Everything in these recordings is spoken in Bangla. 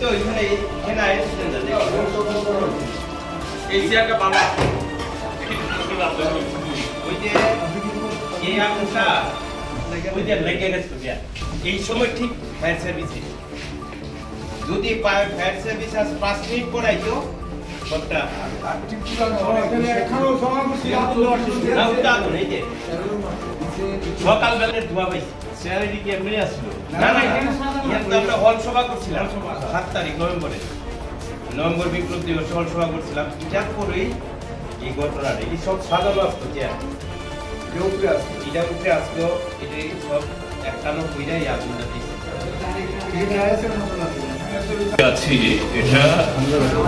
তো এখানে আইছেন না এই চেয়ারটা বাবা ওই যে এই আগুনটা ওই যে লেগে গেছে এই সময় ঠিক ফায়ার সার্ভিসে যদি ফায়ার সার্ভিস 5 মিনিট পড়াইতো সবটা সকালবেলার ধোয়া পাইছি স্যালারি কি এমনি আসলো না না আমরা হল সভা করছিলাম 7 তারিখ নভেম্বর বিপ্লব দিবস হল সভা করছিলাম এটার পরেই এই ঘটনাটা এই সব সাজানো আসতো যে এটা উঠে আসলো এটা সব একটানো কইরাই আগুনটা দিয়েছে আছি এটা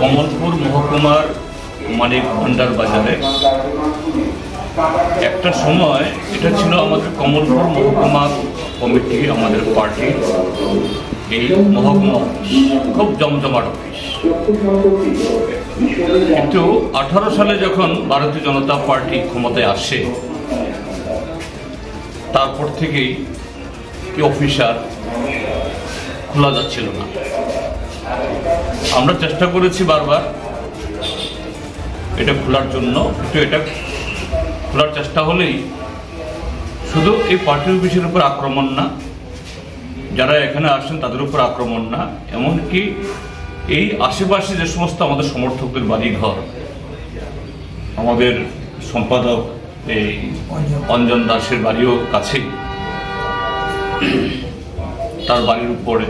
কমলপুর মহকুমার মানিক ভান্ডার বাজারে একটা সময় এটা ছিল আমাদের কমলপুর মহকুমা কমিটি আমাদের পার্টি এই মহকুমা খুব জমজমাট অফিস কিন্তু 18 সালে যখন ভারতীয় জনতা পার্টি ক্ষমতায় আসে তারপর থেকেই এই অফিস আর খোলা যাচ্ছিল না। আমরা চেষ্টা করেছি বারবার এটা খোলার জন্য, কিন্তু এটা খোলার চেষ্টা হলেই শুধু এই পার্টি অফিসের উপর আক্রমণ না, যারা এখানে আসেন তাদের উপর আক্রমণ না, এমনকি এই আশেপাশে যে সমস্ত আমাদের সমর্থকদের বাড়িঘর, আমাদের সম্পাদক এই অঞ্জন দাসের বাড়িও কাছেই, তার বাড়ির উপরে,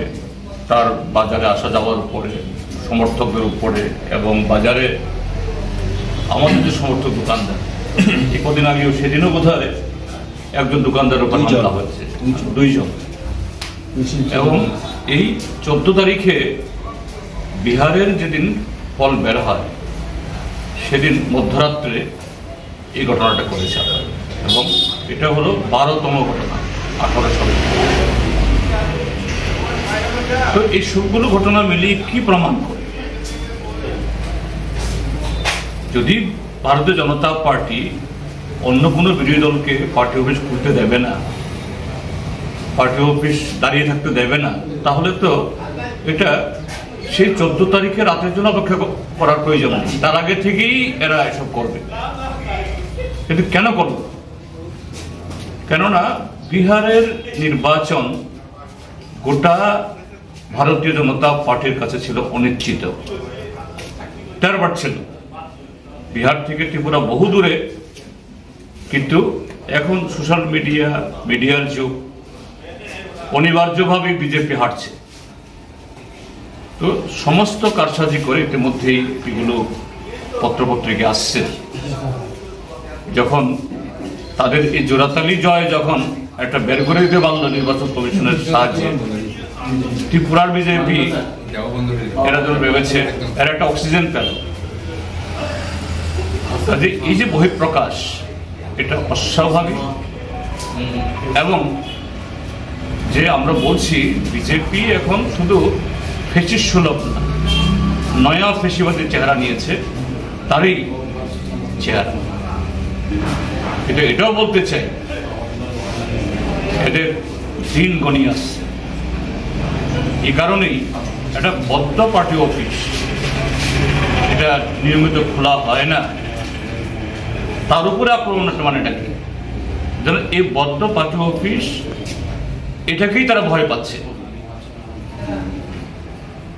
তার বাজারে আসা যাওয়ার উপরে, সমর্থকদের উপরে, এবং বাজারে আমাদের যে সমর্থক দোকানদার, এই কদিন আগেও সেদিনও বোধহয় একজন দোকানদারের উপর হামলা হয়েছে, 2 জন। এবং এই 14 তারিখে বিহারের যেদিন ফল বের হয় সেদিন মধ্যরাত্রে এই ঘটনাটা করেছে, এবং এটা হলো 12তম ঘটনা 18 সালে। তো এই সবগুলো ঘটনা মিলিয়ে কি প্রমাণ করে? যদি ভারতীয় জনতা পার্টি অন্য কোনো বিরোধী দলকে পার্টি অফিস খুলতে দেবে না, পার্টি অফিস দাঁড়িয়ে থাকতে দেবে না, তাহলে তো এটা সেই 14 তারিখে রাতের জন্য অপেক্ষা করার প্রয়োজন নেই, তার আগে থেকেই এরা এসব করবে। কিন্তু কেন করবে? কেননা বিহারের নির্বাচন গোটা ভারতীয় জনতা পার্টির কাছে ছিল অনিশ্চিত, টারবার ছিল। বিহার থেকে ত্রিপুরা বহু দূরে, কিন্তু এখন সোশ্যাল মিডিয়ার যুগ, অনিবার্যভাবে বিজেপি হারছে। তো সমস্ত কারসাজি করে ইতিমধ্যেই এগুলো পত্রপত্রিকা আসছে। যখন তাদের এই জোড়াতালি জয় যখন একটা বের করে দিতে পারল নির্বাচন কমিশনের সাহায্যে, ত্রিপুরার বিজেপি এরা যেন ভেবেছে এরা একটা অক্সিজেন পেল। এই যে বহিঃপ্রকাশ, এটা অস্বাভাবিক। এবং যে আমরা বলছি বিজেপি এখন শুধু ফেসিস্ট সুলভ না, নয়া ফেসিবাদের চেহারা নিয়েছে, তারই চেহারা। এটাও বলতে চাই এদের দিন গণিয়ে আসছে। এই কারণেই একটা বদ্ধ পার্টি অফিস এটা নিয়মিত খোলা হয় না, তার উপরে আক্রমণ মানেটা কি? যেন এই বদ্ধ পার্টি অফিস এটাকেই তারা ভয় পাচ্ছে,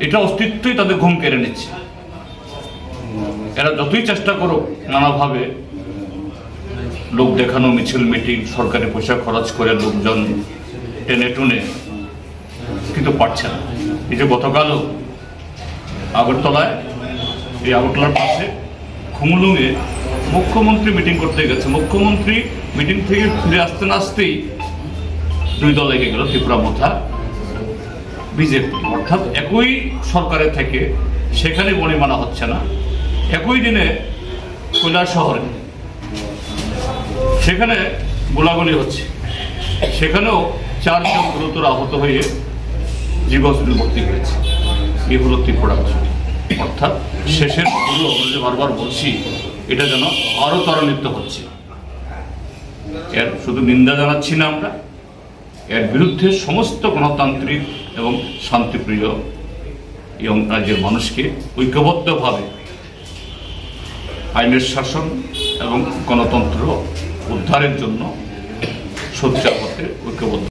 এটা অস্তিত্বই তাদের ঘুম কেড়ে নিচ্ছে। এরা যতই চেষ্টা করুক নানাভাবে লোক দেখানো, মিছিল মিটিং, সরকারি পয়সা খরচ করে লোকজন টেনে টুনে, কিন্তু পারছে না। এই যে গতকালও আগরতলায়, এই আগরতলার পাশে খুমুলুঙে মুখ্যমন্ত্রী মিটিং করতে গেছে, মুখ্যমন্ত্রী মিটিং থেকে ফিরে আসতে না আসতেই 2 দল লেগে গেল, ত্রিপুরা মোথা বিজেপি। অর্থাৎ একই সরকারের থেকে সেখানে বনিমানা হচ্ছে না, একই দিনে কৈলাস শহরে সেখানে গোলাগুলি হচ্ছে, সেখানেও 4 জন গুরুতর আহত হয়ে জীব হসপিটাল ভর্তি হয়েছে। এই হলো ত্রিপুরা। অর্থাৎ শেষের পুরো আমরা যে বারবার বলছি, এটা যেন আরো ত্বরান্বিত হচ্ছে। এর শুধু নিন্দা জানাচ্ছি না আমরা, এর বিরুদ্ধে সমস্ত গণতান্ত্রিক এবং শান্তিপ্রিয় এবং রাজ্যের মানুষকে ঐক্যবদ্ধভাবে আইনের শাসন এবং গণতন্ত্র উদ্ধারের জন্য সোচ্চার হতে ঐক্যবদ্ধ।